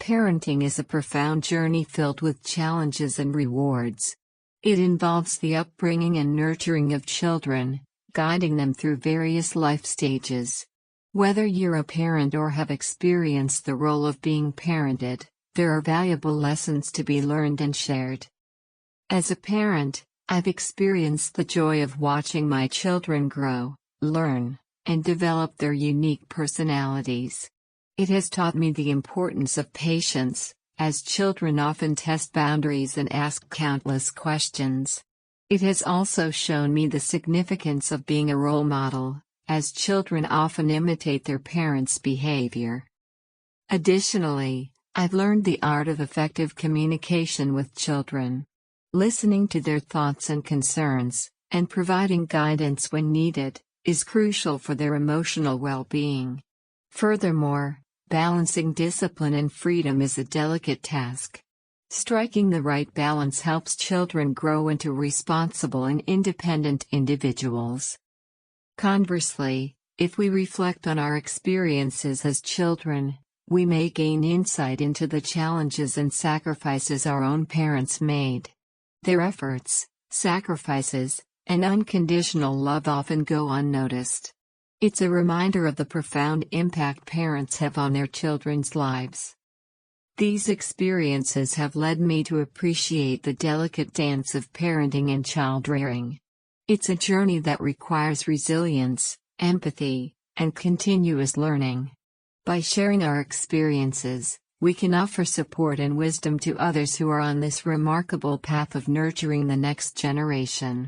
Parenting is a profound journey filled with challenges and rewards. It involves the upbringing and nurturing of children, guiding them through various life stages. Whether you're a parent or have experienced the role of being parented, there are valuable lessons to be learned and shared. As a parent, I've experienced the joy of watching my children grow, learn, and develop their unique personalities. It has taught me the importance of patience, as children often test boundaries and ask countless questions. It has also shown me the significance of being a role model, as children often imitate their parents' behavior. Additionally, I've learned the art of effective communication with children. Listening to their thoughts and concerns, and providing guidance when needed, is crucial for their emotional well-being. Furthermore, balancing discipline and freedom is a delicate task. Striking the right balance helps children grow into responsible and independent individuals. Conversely, if we reflect on our experiences as children, we may gain insight into the challenges and sacrifices our own parents made. Their efforts, sacrifices, and unconditional love often go unnoticed. It's a reminder of the profound impact parents have on their children's lives. These experiences have led me to appreciate the delicate dance of parenting and child-rearing. It's a journey that requires resilience, empathy, and continuous learning. By sharing our experiences, we can offer support and wisdom to others who are on this remarkable path of nurturing the next generation.